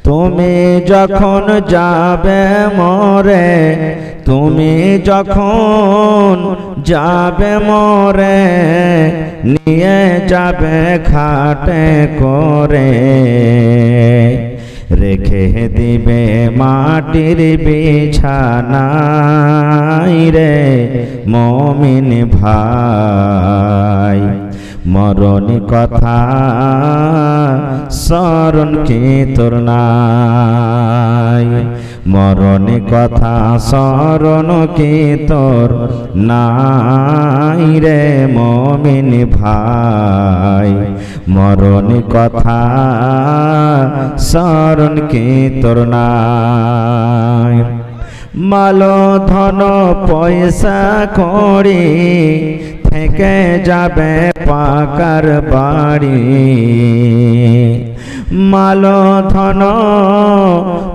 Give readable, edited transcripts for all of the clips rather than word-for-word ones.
তুমি যখন যাবে মরে, তুমি যখন যাবে মরে, নিয়ে যাবে খাটে করে, রেখে দিবে মাটির বিছানায় রে মুমিন ভাই। মরণ কথা স্মরণ কি তোর নাই, মরণ কথা স্মরণ কি তোর নাই রে মুমিন ভাই। মরণ কথা স্মরণ কি তোর নাই। মাল ধন পয়সা করি থেকে যাবে পাকার বাড়ি, মাল ধন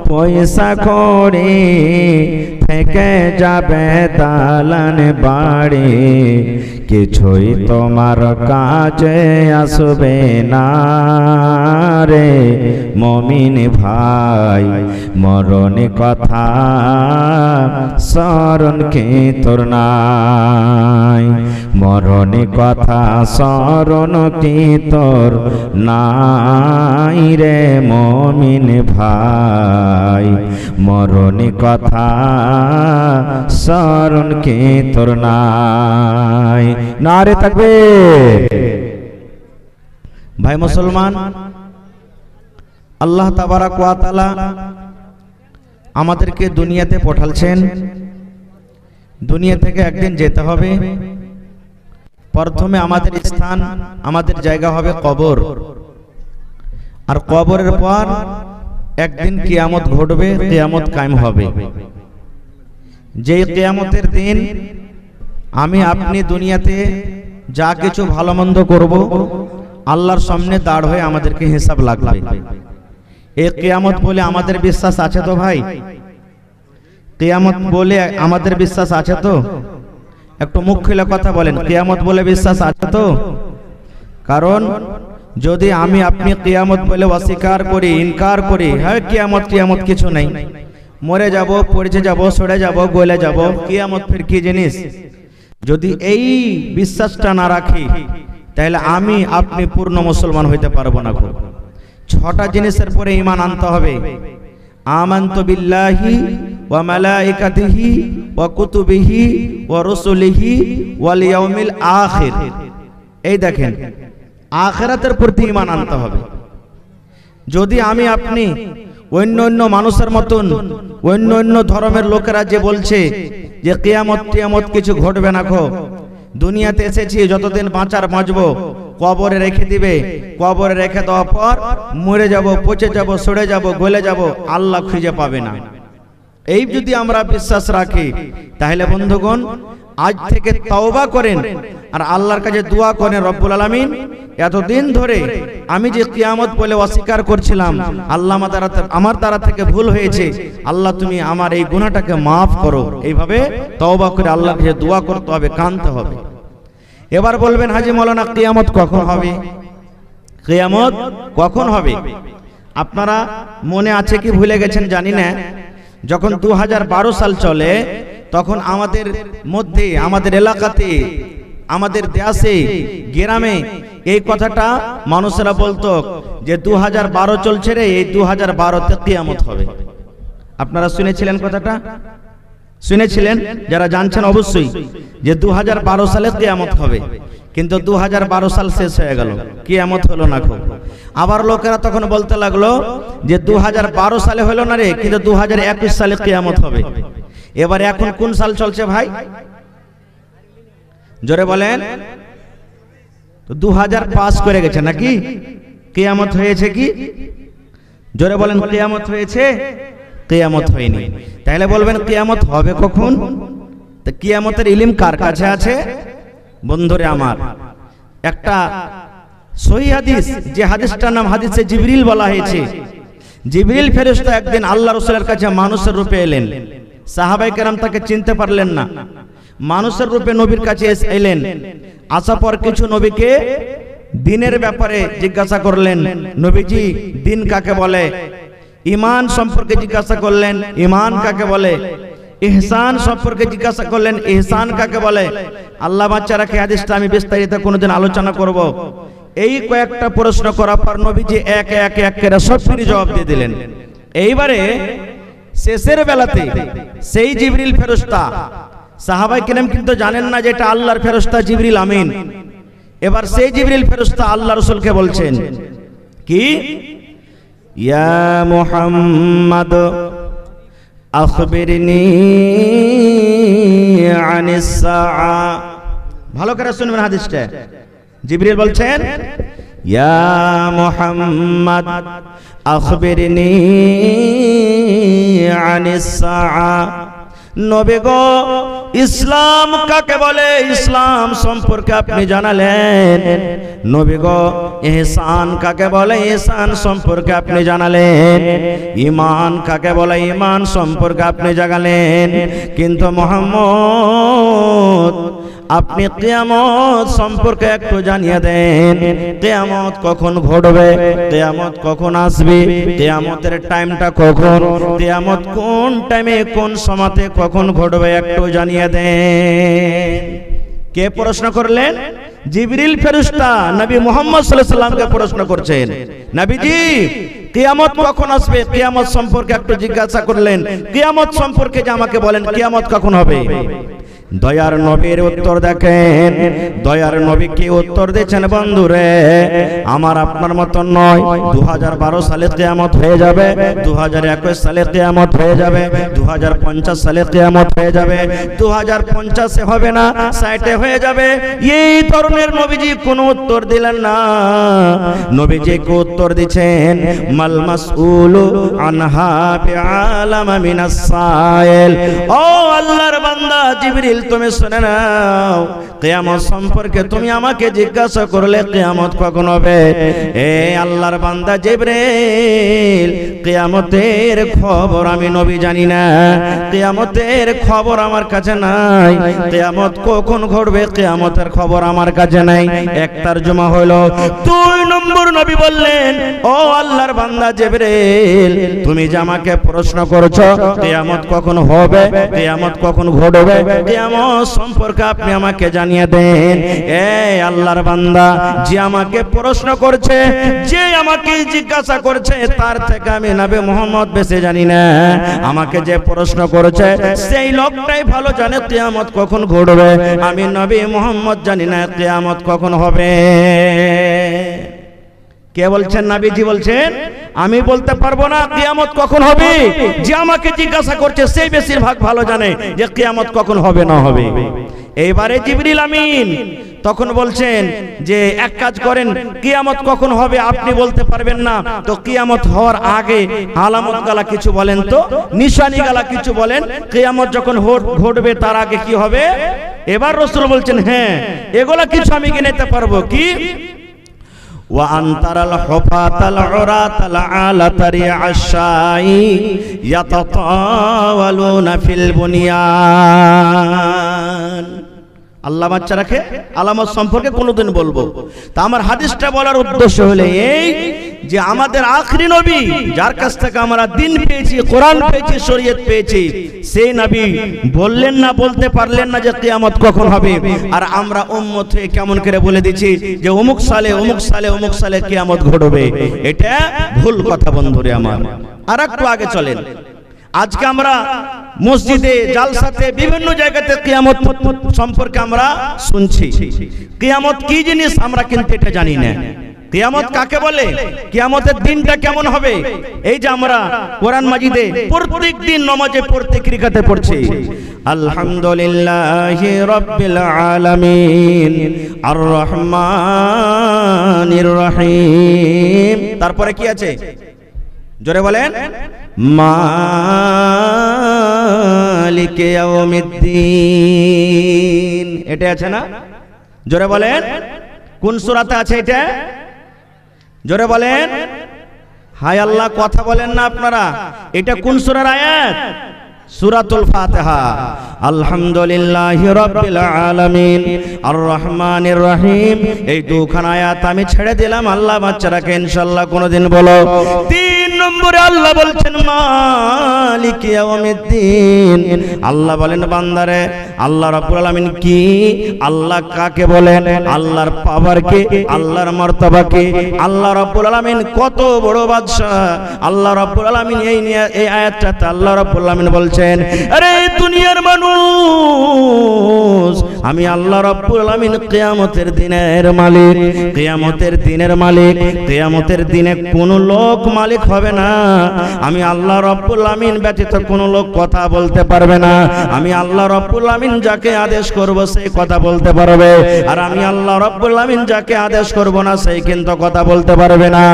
পয়সা করি থেকে যাবে দালান বাড়ি, কিছুই তোমার কাজে আসবে না রে মুমিন ভাই। মরণ কথা স্মরণ কি তোর নাই, মরণ কথা স্মরণ কি তোর নাই রে মুমিন ভাই। মরণ কথা স্মরণ কি তোর নাই। নারে তাকবীর। ভাই মুসলমান, আল্লাহ তাবারাক ওয়া তাআলা আমাদেরকে দুনিয়াতে পাঠালছেন। দুনিয়া থেকে একদিন যেতে হবে। প্রথমে আমাদের স্থান, আমাদের জায়গা হবে কবর। আর কবরের পর একদিন কিয়ামত ঘটবে, কিয়ামত কায়েম হবে। যেই কিয়ামতের দিন আমি আপনি দুনিয়াতে যা কিছু ভালো মন্দ করব, আল্লাহর সামনে দাঁড় হয়ে আমাদেরকে হিসাব লাগবে। এই কিয়ামত বলে আমাদের বিশ্বাস আছে তো ভাই? কিয়ামত বলে আমাদের বিশ্বাস আছে তো? একটু মুখ খুলে কথা বলেন, কিয়ামত বলে বিশ্বাস আছে তো? কারণ যদি আমি আপনি কিয়ামত বলে অস্বীকার করি, ইনকার করি, হ্যাঁ কিয়ামত কিয়ামত কিছু নাই, মরে যাব, পড়ে যাব, সরে যাব, গলে যাব, কিয়ামত ফির কি জিনিস, যদি এই বিশ্বাসটা না রাখি তাহলে আমি আপনি পূর্ণ মুসলমান হইতে পারবো না। ছটা জিনিসের পরে ঈমান আনতে হবে। আমানতু বিল্লাহি ওয়া মালাইকাতিহি ওয়া কুতুবিহি ওয়া রুসুলিহি ওয়াল ইয়াউমিল আখির। এই দেখেন, আখিরাতের প্রতি ঈমান আনতে হবে। যদি আমি আপনি অন্য অন্য মানুষের মতন, অন্য অন্য ধর্মের লোকেরা যে বলছে যে কিয়ামত কিয়ামত কিছু ঘটবে না, দুনিয়াতে এসেছি যতদিন বাঁচার বাঁচবো, কবরে রেখে দিবে, কবরে রেখে দেওয়ার পর মরে যাব, পচে যাব, সড়ে যাব, গলে যাব, আল্লাহ খুঁজে পাবে না, এই যদি আমরা বিশ্বাস রাখি তাহলে বন্ধুগণ আজ থেকে তওবা করেন আর আল্লাহর কাছে দোয়া করেন, রব্বুল আলামিন এতদিন ধরে আমি যে কিয়ামত বলে অস্বীকার করছিলাম, আল্লাহ আমার দ্বারা থেকে ভুল হয়েছে, আল্লাহ তুমি আমার এই গুনাহটাকে মাফ করো। এইভাবে তওবা করে আল্লাহর কাছে দোয়া করতে হবে, কাঁদতে হবে। এবার বলবেন হাজী মাওলানা কিয়ামত কখন হবে? কিয়ামত কখন হবে আপনারা মনে আছে কি ভুলে গেছেন জানি না। যখন 2012 সাল চলে তখন আমাদের মধ্যে, আমাদের এলাকাতে, আমাদের দেশে, গ্রামে এই কথাটা মানুষেরা বলতো যে 2012 চলছে রে, এই 2012তে কিয়ামত হবে। আপনারা শুনেছিলেন কথাটা? শুনেছিলেন? যারা জানছেন অবশ্যই যে 2012 সালে কিয়ামত হবে, কিন্তু 2012 সাল শেষ হয়ে গেল, কিয়ামত হলো না। আবার লোকেরা তখন বলতে লাগলো যে 2012 সালে হলো না রে, কিন্তু 2021 সালে কিয়ামত হবে। এবার এখন কোন সাল চলছে ভাই? জোরে বলেন। তো 2000 পাস করে গেছে নাকি? কিয়ামত হয়েছে কি? জোরে বলেন, কিয়ামত হয়েছে? কিয়ামত হয়নি। তাহলে বলবেন কিয়ামত হবে কখন? তো কিয়ামতের ইলম কার কাছে আছে? বন্ধুরে আমার, একটা সহিহ হাদিস, যে হাদিসটার নাম হাদিসে জিবরিল বলা হয়েছে। জিবরিল ফেরেশতা একদিন আল্লাহ রাসূলের কাছে মানুষের রূপে এলেন। সাহাবায়ে কেরাম তাকে চিনতে পারলেন না, মানুষের রূপে নবীর কাছে এলেন। আসার পর কিছু নবীকে দিনের ব্যাপারে জিজ্ঞাসা করলেন, নবীজি দিন কাকে বলে? ঈমান সম্পর্কে জিজ্ঞাসা করলেন, ঈমান কাকে বলে? ইহসান সম্পর্কে জিজ্ঞাসা করলেন, ইহসান কাকে বলে? আল্লাহ বাচ্চা রাখে, হাদিসটা আমি বিস্তারিত কোনোদিন আলোচনা করব। এই কয়েকটা প্রশ্ন করার পর নবীজি একে একে একের সবগুলি জবাব দিয়ে দিলেন। এইবারে শেষের বেলাতে সেই জিবরিল ফেরেশতা, সাহাবায়ে কেরাম কিন্তু জানেন না যে এটা আল্লাহর ফেরেশতা জিবরিল আমিন। এবার সেই জিবরিল ফেরেশতা আল্লাহ রাসূলকে বলছেন কি, ইয়া মুহাম্মদ আখবিরনি আনিস সাআ। ভালো করে শুনবেন হাদিসটা। জিবরিল বলছেন, ইয়া মুহাম্মদ আখবিরনি আনিস সাআ। নবী গো, ইসলাম কাকে বলে ইসলাম সম্পর্কে আপনি জানালেন। নবী গো, ইহসান কাকে বলে ইহসান সম্পর্কে আপনি জানালেন। ঈমান কাকে বলে ঈমান সম্পর্কে আপনি জানালেন। কিন্তু মুহাম্মদ, আপনি কিয়ামত সম্পর্কে একটু জানিয়ে দেন। কিয়ামত কখন ঘটবে, কিয়ামত কখন আসবে, কিয়ামতের টাইমটা কখন, কিয়ামত কোন টাইমে কোন সময়তে কখন ঘটবে একটু জানিয়ে দেন। কে প্রশ্ন করলেন? জিবরিল ফেরেশতা নবী মুহাম্মদ সাল্লাল্লাহু আলাইহি সাল্লামকে প্রশ্ন করছেন, নবীজি কিয়ামত কখন আসবে, কিয়ামত সম্পর্কে একটু জিজ্ঞাসা করলেন। কিয়ামত সম্পর্কে যে আমাকে বলেন, কিয়ামত কখন হবে। দয়ার নবীর উত্তর দেখেন, দয়ার নবী কি উত্তর দিয়েছেন বন্ধুরে, আমার আপনার মতন নয়। 2012 সালে কিয়ামত হয়ে যাবে, 2021 সালে কিয়ামত হয়ে যাবে, 2050 সালে কিয়ামত হয়ে যাবে, 2050 হবে না, 60 হয়ে যাবে। এই ধরনের নবীজি কোনো উত্তর দিলেন না। নবীজি কি উত্তর দিয়েছেন, মাল মাসউলু আনহা বিআলামা মিনাস সাইল। ও আল্লাহর বান্দা জিবরিল, তুমি শুনে নাও, কিয়ামত সম্পর্কে তুমি আমাকে জিজ্ঞাসা করলে কিয়ামত কখন হবে। এ আল্লাহর বান্দা জিবরিল, কিয়ামতের খবর আমি নবী জানি না, কিয়ামতের খবর আমার কাছে নাই। কিয়ামত কখন ঘটবে কিয়ামতের খবর আমার কাছে নাই। এক তরজমা হলো। 2 নম্বর নবী বললেন, ও আল্লাহর বান্দা জিবরিল, তুমি যে আমাকে প্রশ্ন করছো কিয়ামত কখন হবে, কিয়ামত কখন ঘটবে, কিয়ামত সম্পর্কে আপনি আমাকে জানিয়ে দেন। এই আল্লাহর বান্দা, যে আমাকে প্রশ্ন করছে, যে আমাকে জিজ্ঞাসা করছে, তার থেকে আমি নবী মুহাম্মদ বেশি জানি না। আমাকে যে প্রশ্ন করেছে সেই লোকটাই ভালো জানে কিয়ামত কখন ঘটবে। আমি নবী মুহাম্মদ জানি না কিয়ামত কখন হবে। কে বলছেন? নবীজি বলছেন, আমি বলতে পারবো না কিয়ামত কখন হবে। যে আমাকে জিজ্ঞাসা করছে সেই বেশিরভাগ ভালো জানে যে কিয়ামত কখন হবে না হবে। এইবারে জিবরিল আমিন তখন বলছেন যে এক কাজ করেন, কিয়ামত কখন হবে আপনি বলতে পারবেন না, তো কিয়ামত হওয়ার আগে আলামত গালা কিছু বলেন, তো নিশানি গালা কিছু বলেন, কিয়ামত যখন ঘটবে তার আগে কি হবে। এবার রাসূল বলছেন, হ্যাঁ এগুলা কিছু আমি গিনাতে পারবো। কি? وأن ترى الحفاة العراة العالة رعاء الشاء يتطاولون في البنيان। আল্লাহ বাচ্চা রাখে, আলামত সম্পর্কে কোনোদিন বলবো। তা আমার হাদিসটা বলার উদ্দেশ্য হলো এই যে আমাদের আখরি নবী, যার কাছ থেকে আমরা দিন পেয়েছি, কোরআন পেয়েছি, শরীয়ত পেয়েছি, সেই নবী বললেন না, বলতে পারলেন না যে কিয়ামত কখন হবে। আর আমরা উম্মত হয়ে কেমন করে বলে দিচ্ছি যে অমুক সালে অমুক সালে অমুক সালে কিয়ামত ঘটবে। এটা ভুল কথা বন্ধুরে আমার। আর একটু আগে চলেন। আজকে আমরা মসজিদে, জালসাতে, বিভিন্ন জায়গাতে কিয়ামত সম্পর্কে আমরা শুনছি। কিয়ামত কি জিনিস আমরা কিন্তু এটা জানি না। কিয়ামত কাকে বলে, কিয়ামতের দিনটা কেমন হবে, এই যে আমরা কোরআন মাজিদে প্রত্যেক দিন নামাজে প্রত্যেক রাকাতে পড়ছি আলহামদুলিল্লাহি রাব্বিল আলামিন আর রহমানির রহিম। তারপরে কি আছে জোরে বলেন, মালিকে ইয়াউমিদ্দিন। এটা আছে না? জোরে বলেন, কোন সূরাতে আছে এটা? জোরে বলেন। হায় আল্লাহ, কথা বলেন না আপনারা। এটা কোন সূরার আয়াত? সূরাতুল ফাতিহা। আলহামদুলিল্লাহি রাব্বিল আলামিন আর রহমানির রহিম। এই দুখানা আয়াত আমি ছেড়ে দিলাম, আল্লাহ বাচ্চারাকে ইনশাআল্লাহ কোনদিন বলো। 3 নম্বরে আল্লাহ বলছেন মালিক ইয়াউমিদ্দিন। আল্লাহ বলেন বান্দারে আল্লাহ রাব্বুল আলামিন কি, আল্লাহ কাকে বলেন, আল্লাহর পাওয়ার কি, আল্লাহর মর্তবা কি, আল্লাহ রাব্বুল আলামিন কত বড় বাদশা। আল্লাহ রাব্বুল আলামিন এই আয়াতটাতে আল্লাহ রাব্বুল আলামিন বলছেন আরে দুনিয়ার মানুষ আমি আল্লাহ রাব্বুল আলামিন কিয়ামতের দিনের মালিক, কিয়ামতের দিনের মালিক। কিয়ামতের দিনে কোন লোক মালিক হবে না, আমি আল্লাহ রাব্বুল আলামিন ব্যতীত কোন লোক কথা বলতে পারবে না। আমি আল্লাহ রাব্বুল আলামিন যাকে আদেশ করব সেই কথা বলতে পারবে, আর আমি আল্লাহ রাব্বুল আলামিন যাকে আদেশ করব না সেই কিন্তু কথা বলতে পারবে না।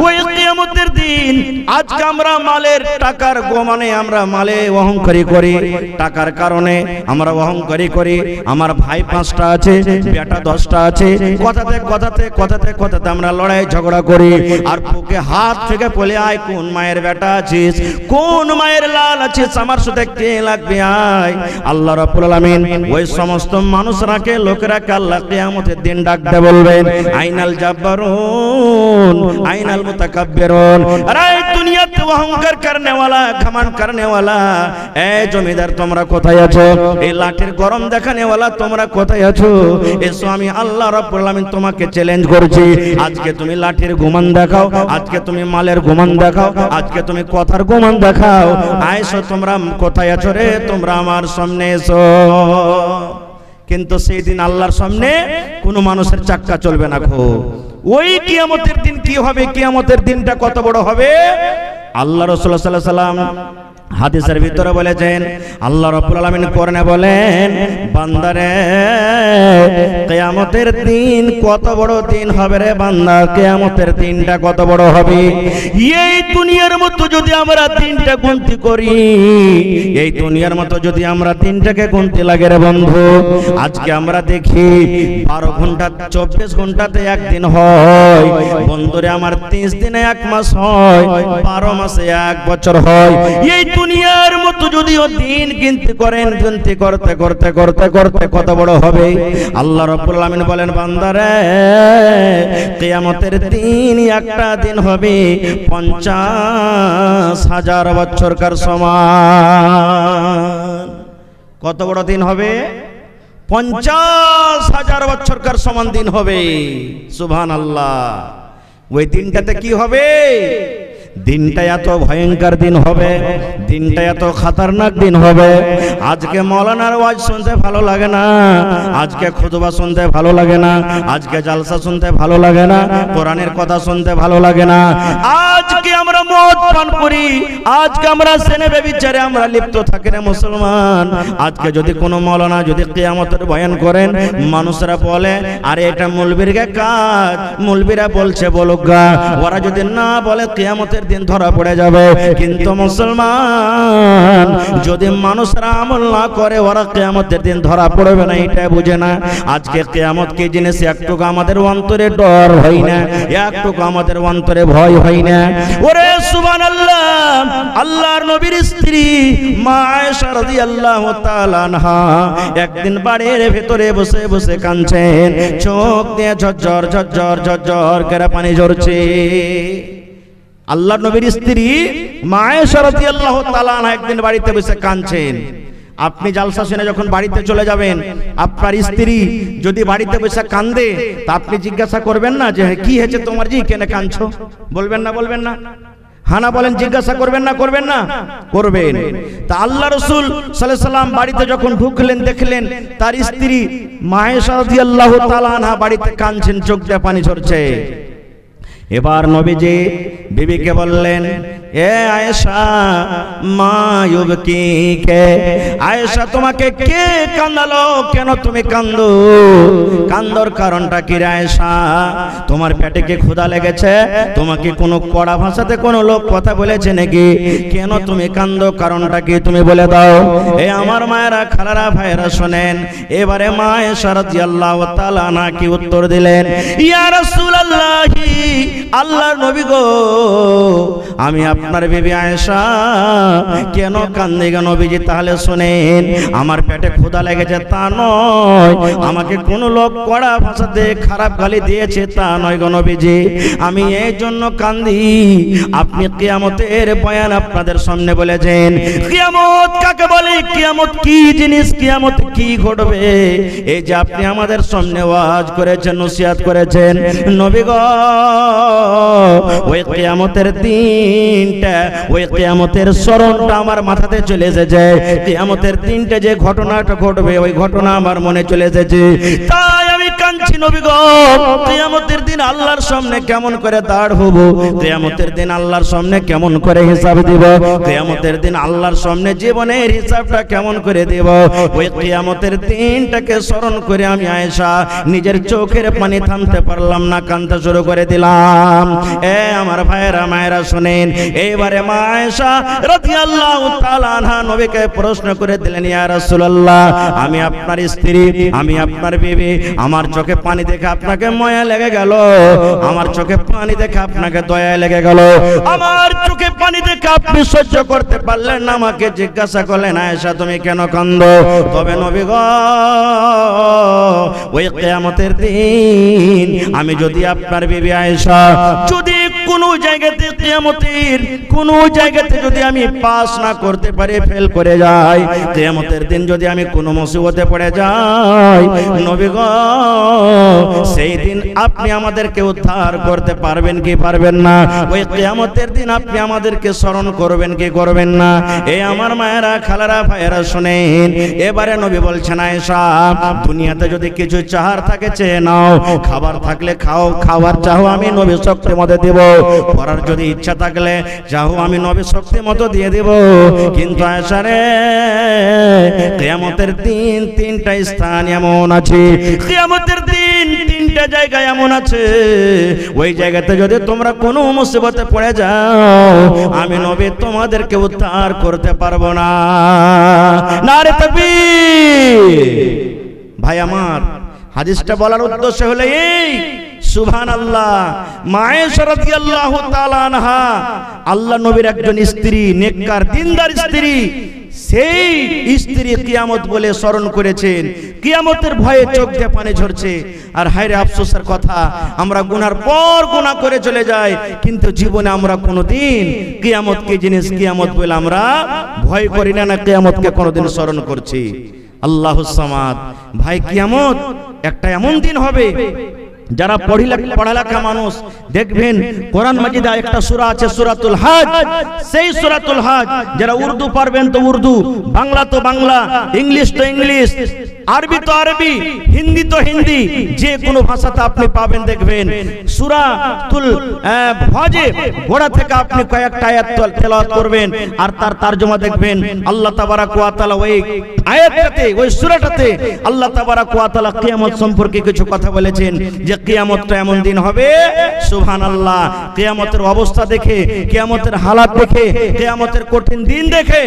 ওই কিয়ামতের দিন আজকে আমরা মালের টাকার গোমানে আমরা মালে অহংকারী করি, টাকার কারণে আমরা অহংকারী করি। আমার ভাই 5টা আছে, বেটা 10টা আছে, কথাতে কথাতে কথাতে কথাতে আমরা লড়াই ঝগড়া করি। আর বুকে হাত থেকে বলে আয় কোন মায়ের বেটা আছিস, কোন মায়ের লাল আছিস, আমার সাথে কে লাগবে আয়। আল্লাহ রাব্বুল আলামিন ওই সমস্ত মানুষরাকে লোকেরাকে আল্লাহ কিয়ামতের দিন ডাকতে বলবেন আইনাল জাব্বারুন আইনাল মুতাকাব্বিরুন। আরে দুনিয়াতে অহংকার করনে वाला, ঘমান করনে वाला, এই জমিদার তোমরা কোথায় আছো, এই লাঠির গরম দেখানে वाला তোমরা কোথায় আছো, এসো আমি আল্লাহ রাব্বুল আলামিন তোমাকে চ্যালেঞ্জ করছি। আজকে তুমি লাঠির গুমান দেখাও, আজকে তুমি মালের গুমান দেখাও, আজকে তুমি কথার গুমান দেখাও, আইসো তোমরা কোথায় আছো রে, তোমরা আমার সামনে এসো। কিন্তু সেই দিন আল্লাহর সামনে কোনো মানুষের চাক্কা চলবে না। ওই কিয়ামতের দিন কি হবে, কিয়ামতের দিনটা কত বড় হবে। আল্লাহ রাসূল সাল্লাল্লাহু আলাইহি ওয়াসাল্লাম হাদিসের ভিতরে বলেছেন, আল্লাহ রাব্বুল আলামিন কোরআনে বলেন বান্দারে কিয়ামতের দিন কত বড় দিন হবে রে বান্দা, কিয়ামতের দিনটা কত বড় হবে। এই দুনিয়ার মতো যদি আমরা দিনটা গুনতি করি, এই দুনিয়ার মতো যদি আমরা দিনটাকে গুনতে লাগে রে বন্ধু, আজকে আমরা দেখি 12 ঘন্টা 24 ঘন্টাতে একদিন হয় বন্ধুরে, আমার 30 দিনে 1 মাস হয়, 12 মাসে 1 বছর হয়। এই দুনিয়ার মতো যদিও দিন গিনতি করেন, গিনতি করতে করতে করতে করতে কত বড় হবে। আল্লাহ রাব্বুল আলামিন বলেন বান্দারে কিয়ামতের দিন একটা দিন হবে 50,000 বছরকার সমান। কত বড় দিন হবে? 50,000 বছরকার সমান দিন হবে। সুবহানাল্লাহ। ওই দিনটাতে কি হবে? দিনটা এত ভয়ঙ্কর দিন হবে, দিনটা এত খতরনাক দিন হবে। আজকে মৌলানার ওয়াজ শুনতে ভালো লাগে না, আজকে খুতবা শুনতে ভালো লাগে না, আজকে জালসা শুনতে ভালো লাগে না, কোরআনের কথা শুনতে ভালো লাগে না। আজকে আমরা মদ পান করি, আজকে আমরা সেনে ব্যভিচারে আমরা লিপ্ত থাকি রে মুসলমান। আজকে যদি কোনো মৌলানা যদি কিয়ামতের বয়ান করেন, মানুষরা বলে আরে এটা মৌলবীর কাজ, মৌলবীরা বলছে বলুক গা, ওরা যদি না বলে কিয়ামতের দিন ধরা পড়ে যাবে। কিন্তু মুসলমান যদি মানুষরা আমল না করে ওরা কিয়ামতের দিন ধরা পড়বে না, এটা বুঝে না। আজকে কিয়ামত কি জিনিস একটুকু আমাদের অন্তরে ডর হয় না, একটুকু আমাদের অন্তরে ভয় হয় না। ওরে সুবহানাল্লাহ, আল্লাহর নবীর স্ত্রী মা আয়েশা রাদিয়াল্লাহু তাআলা আনহা একদিন বাড়ির ভিতরে বসে বসে কাঁদছেন, চোখ দিয়ে ঝরঝর ঝরঝর ঝরঝর করে পানি ঝরছে। আল্লাহর নবীর স্ত্রী মা আয়েশা রাদিয়াল্লাহু তাআলা আনহা একদিন বাড়িতে বসে কাঁদছেন। আপনি জালসা শুনে যখন বাড়িতে চলে যাবেন, আপনার স্ত্রী যদি বাড়িতে বসে কাঁদে তা আপনি জিজ্ঞাসা করবেন না যে কি হয়েছে তোমার, জি কেন কাঁদছো? বলবেন না? বলবেন না? হানা বলেন, জিজ্ঞাসা করবেন না? করবেন না? করবেন। তা আল্লাহ রাসূল সাল্লাল্লাহু আলাইহি সাল্লাম বাড়িতে যখন ঢুকলেন, দেখলেন তার স্ত্রী মা আয়েশা রাদিয়াল্লাহু তাআলা আনহা বাড়িতে কাঁদছেন, চোখ দিয়ে পানি ঝরছে। এবার নবীজি বিবিকে বললেন, এ আয়েশা মা ইউবকিকে, আয়েশা তোমাকে কে কাঁদালো, কেন তুমি কাঁদো? কান্দর কারণটা কি রে আয়েশা? তোমার পেটে কি ক্ষুধা লেগেছে? তোমাকে কোনো কড়া ভাষাতে কোনো লোক কথা বলেছে নাকি? কেন তুমি কান্দো, কারণটা কি তুমি বলে দাও। এ আমার মায়েরা, খালারা, ভাইরা শোনেন। এবারে মা আয়েশা রাদিয়াল্লাহু তাআলা আনহা কি উত্তর দিলেন, ইয়া রাসূলুল্লাহ, আল্লাহর নবী গো, আমি আপনার বিবি আয়েশা কেন কান্দে গো নবীজি? তাহলে শুনেন, আমার পেটে ক্ষুধা লেগেছে তা নয়, আমাকে কোন লোক কড়া ভাষাতে খারাপ গালি দিয়েছে তা নয় গো নবীজি, আমি এই জন্য কান্দি। আপনি কিয়ামতের বয়ান আপনাদের সামনে বলেছেন। কিয়ামত কাকে বলে? কিয়ামত কি জিনিস? কিয়ামত কি ঘটবে? এই যে আপনি আমাদের সামনে ওয়াজ করেছেন, নসিহত করেছেন নবী গো, ওই কিয়ামতের দিনটা, ওই কিয়ামতের স্মরণটা আমার মাথাতে চলে এসেছে। কিয়ামতের দিনটা যে ঘটনাটা ঘটবে ওই ঘটনা আমার মনে চলে এসেছে, তাই আমি কাঁদছি নবী গো। কিয়ামতের দিন আল্লাহর সামনে কেমন করে দাঁড় হব? কিয়ামতের দিন আল্লাহর সামনে কেমন করে হিসাব দিব? কিয়ামতের দিন আল্লাহর সামনে জীবনের হিসাবটা কেমন করে দেব? ওই কিয়ামতের দিনটাকে স্মরণ করে আমি আয়েশা নিজের চোখের পানি থামতে পারলাম না, কাঁদতে শুরু করে দিলাম। এ আমার ভাইয়েরা মায়েরা শুনেন, এইবারে মা আয়েশা রাদিয়াল্লাহু তাআলা আনহা নবীকে প্রশ্ন করে দিলেন, ইয়া রাসূলুল্লাহ, আমি আপনার স্ত্রী, আমি আপনার বিবি, আমার চোখে পানি দেখে আপনাকে মায়া লেগে গেল, আমার চোখে পানি দেখে আপনাকে দয়া লেগে গেল, আমার চোখে পানি দেখে আপনি সহ্য করতে পারলেন না, আমাকে জিজ্ঞাসা করলেন, আয়েশা তুমি কেন কাঁদো? তবে নবী গো, ওই কিয়ামতের দিন আমি যদি আপনার বিবি আয়েশা যদি কোন জায়গাতে কিয়ামতের কোন জায়গাতে যদি আমি পাস না করতে পারি, ফেল করে যাই, কিয়ামতের দিন যদি আমি কোন মুসিবতে পড়ে যাই, নবী গো, সেই দিন আপনি আমাদেরকে উদ্ধার করতে পারবেন কি পারবেন না? ওই কিয়ামতের দিন আপনি আমাদেরকে স্মরণ করবেন কি করবেন না? এই আমার মায়েরা, খালারা, ভাইয়েরা শুনেন, এবারে নবী বলছেন, আয়েশা দুনিয়াতে যদি কিছু চাহার থাকে চেয়ে নাও, খাবার থাকলে খাও, খাবার চাও আমি নবী শক্তি মতো দেব, পড়ার যদি ইচ্ছা থাকলে চাও আমি নবী শক্তি মতো দিয়ে দেব, কিন্তু আয়েশা রে, কিয়ামতের দিন তিনটা স্থান এমন আছে, কিয়ামতের দিন তিনটা জায়গা এমন আছে, ওই জায়গাতে যদি তোমরা কোনো মুসিবতে পড়ে যাও, আমি নবী তোমাদেরকে উদ্ধার করতে পারবো না। নারে তাকবীর! ভাই আমার, হাদিসটা বলার উদ্দেশ্য হলো এই, সুবহানাল্লাহ, মা আয়েশা রাদিয়াল্লাহু তাআলা আনহা আল্লাহ নবীর একজন স্ত্রী, নেককার দিনদার স্ত্রী, সেই স্ত্রী কিয়ামত বলে স্মরণ করেছেন, কিয়ামতের ভয়ে চোখ দিয়ে পানি ঝরছে। আর হায়রে আফসোসের কথা, আমরা গুনার পর গুনাহ করে চলে যাই, কিন্তু জীবনে আমরা কোনোদিন কিয়ামত কি জিনিস, কিয়ামত বলে আমরা ভয় করি না, না কিয়ামতকে কোনোদিন স্মরণ করছি। আল্লাহুস সামাদ। ভাই, কিয়ামত একটা এমন দিন হবে, যারা পড়ালেখা মানুষ দেখবেন, কোরআন মাজিদে একটা সূরা আছে সূরাতুল হজ, সেই সূরাতুল হজ যারা উর্দু পারবেন তো উর্দু, বাংলা তো বাংলা, ইংলিশ তো ইংলিশ, আরবি তো আরবি, হিন্দি তো হিন্দি, যে কোনো ভাষাতে আপনি পাবেন দেখবেন সূরাতুল হজে গোড়া থেকে আপনি কয়েকটা আয়াত তেলাওয়াত করবেন, আর তার তরজমা দেখবেন। আল্লাহ তাবারাক ওয়া তাআলা ওই আয়াতটাতে, ওই সূরাটাতে আল্লাহ তাবারাক ওয়া তাআলা কিয়ামত সম্পর্কে কিছু কথা বলেছেন, যে কিয়ামতটা এমন দিন হবে, সুবহানাল্লাহ, কিয়ামতের অবস্থা দেখে, কিয়ামতের হালাত দেখে, কিয়ামতের কঠিন দিন দেখে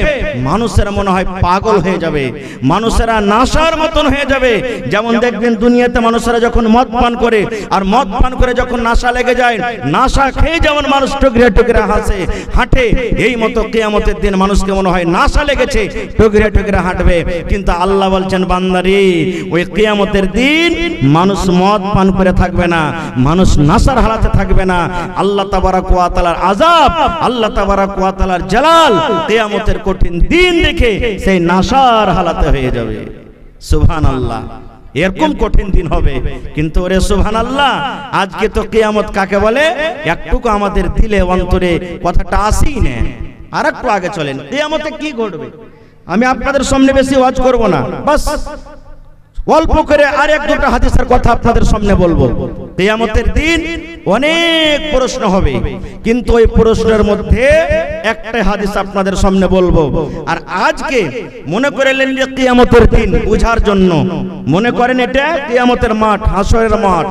মানুষেরা মনে হয় পাগল হয়ে যাবে, মানুষেরা নাশার মতন হয়ে যাবে। যেমন দেখবেন দুনিয়াতে মানুষেরা যখন মদ পান করে, আর মদ পান করে যখন নাশা লেগে যায়, নাশা খেয়ে যেমন মানুষ টুকরে টুকরে হাসে হাঁটে, এই মতো কিয়ামতের দিন মানুষকে মনে হয় নাশা লেগেছে, টুকরে টুকরে হাঁটবে। কিন্তু আল্লাহ বলছেন, বান্দারে, ওই কিয়ামতের দিন মানুষ মদ পান করে থাকবে না, মানুষ নাশার হালাতে থাকবে না। আল্লাহ তাবারাক ওয়া তাআলার আযাব, আল্লাহ তাবারাক ওয়া তাআলার জালাল কিয়ামতের কঠিন দিন দেখে সেই নাশার হালাতে হয়ে যাবে। সুবহানাল্লাহ, এরকম কঠিন দিন হবে। কিন্তু ওরে সুবহানাল্লাহ, আজকে তো কিয়ামত কাকে বলে একটুকু আমাদের দিলে অন্তরে কথাটা আসেই না। আর একটু আগে চলেন, কিয়ামতে কি ঘটবে আমি আপনাদের সামনে বেশি ওয়াজ করব না, বাস অল্প করে আর এক দুটো হাদিসের কথা আপনাদের সামনে বলবো। কিয়ামতের দিন অনেক প্রশ্ন হবে, কিন্তু ওই প্রশ্নের মধ্যে একটা হাদিস আপনাদের সামনে বলবো। আর আজকে মনে করেন যে কিয়ামতের দিন বুঝার জন্য, মনে করেন এটা কিয়ামতের মাঠ, হাসরের মাঠ,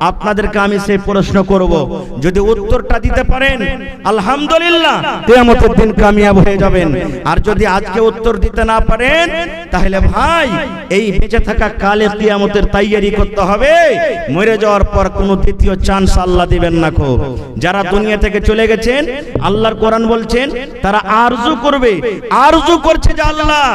আপনাদেরকে আমি সেই প্রশ্ন করব, যদি উত্তরটা দিতে পারেন আলহামদুলিল্লাহ, কিয়ামতের দিন কামিয়াব হয়ে যাবেন। আর যদি আজকে উত্তর দিতে না পারেন, তাহলে ভাই এই বেঁচে থাকা কালে কিয়ামতের তৈয়ারি করতে হবে। মরে যাওয়ার পর কোনো দ্বিতীয় চান্স আল্লাহ দিবেন না। খুব যারা দুনিয়া থেকে চলে গেছেন, আল্লাহর কোরআন বলছেন তারা আরজু করবে, আরজু করছে যে আল্লাহ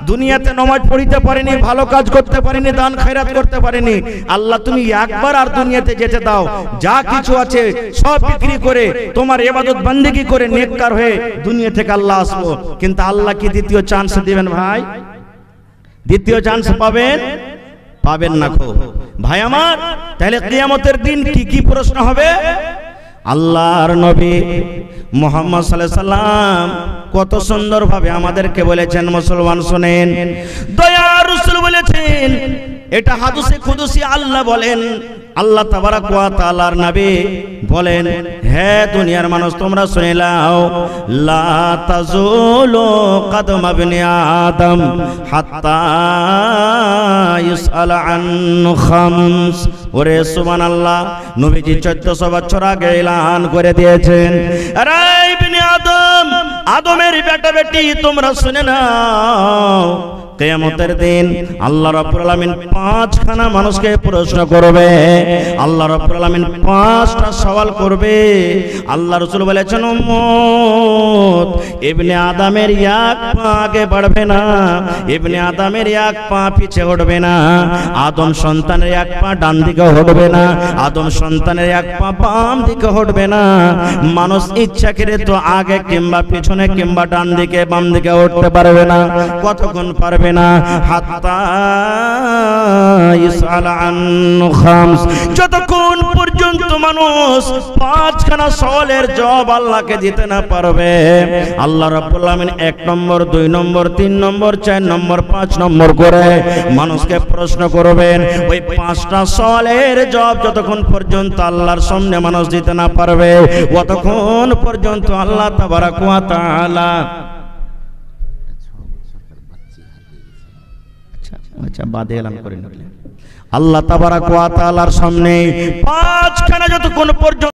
দুনিয়াতে নামাজ পড়িতে পারেনি, ভালো কাজ করতে পারেনি, দান খয়রাত করতে পারেনি, আল্লাহ তুমি একবার আর দুনিয়াতে যেতে দাও, যা কিছু আছে সব বিক্রি করে তোমার ইবাদত বন্দেগী করে নেককার হয়ে দুনিয়া থেকে আল্লাহ আসবো। কিন্তু আল্লাহ কি দ্বিতীয় চান্স দিবেন ভাই? দ্বিতীয় চান্স পাবেন? পাবেন না। খুব ভাই আমার, তাহলে কিয়ামতের দিন কি কি প্রশ্ন হবে? আল্লাহর নবী মুহাম্মদ সাল্লাল্লাহু আলাইহি সাল্লাম কত সুন্দর ভাবে আমাদেরকে বলেছেন, মুসলমান শুনেন, দয়ার রাসূল বলেছেন, এটা হাদিসে কুদসি আল্লাহ বলেন, আল্লাহ তাবারাক ওয়া তাআলার নবী বলেন, হে দুনিয়ার মানুষ তোমরা শুনে নাও, লা তাজুলু কদম ইবনে আদম হাত্তা ইসআল আন খামস। ওরে সুবহানাল্লাহ, নবীজি 1400 বছর আগে এলান করে দিয়েছেন, আরে ইবনে আদম, আদমের বেটা বেটি তোমরা শুনে নাও, কিয়ামতের দিন আল্লাহ রাব্বুল আলামিন পাঁচখানা মানুষকে প্রশ্ন করবে। আল্লাহ রাব্বুল আলামিন পাঁচটা সওয়াল করবে। আল্লাহ রাসূল বলেছেন, উম্মত ইবনে আদমের এক পা আগে বাড়বে না, ইবনে আদমের এক পা পিছে হটবে না, আদম সন্তানের এক পা ডান দিকে হটবে না, আদম সন্তানের এক পা বাম দিকে হটবে না। মানুষ ইচ্ছা করে তো আগে কিংবা পিছনে কিংবা ডান দিকে বাম দিকে উঠতে পারবে না। কতক্ষণ পারবে না? হাত্তা ইসআল আন খামস, যতক্ষণ পর্যন্ত মানুষ পাঁচখানা সওয়ালের জবাব আল্লাহকে দিতে না পারবে। আল্লাহ রাব্বুল আলামিন 1 নম্বর 2 নম্বর 3 নম্বর 4 নম্বর 5 নম্বর করে মানুষকে প্রশ্ন করবেন। ওই পাঁচটা সওয়ালের জবাব যতক্ষণ পর্যন্ত আল্লাহর সামনে মানুষ দিতে না পারবে, ততক্ষণ পর্যন্ত আল্লাহ তাবারাক ওয়া তাআলা আচ্ছা বাদে এলান করে নিলেন, আল্লাহ তাবারাক ওয়া তাআলার সামনে পাঁচখানা যতক্ষণ পর্যন্ত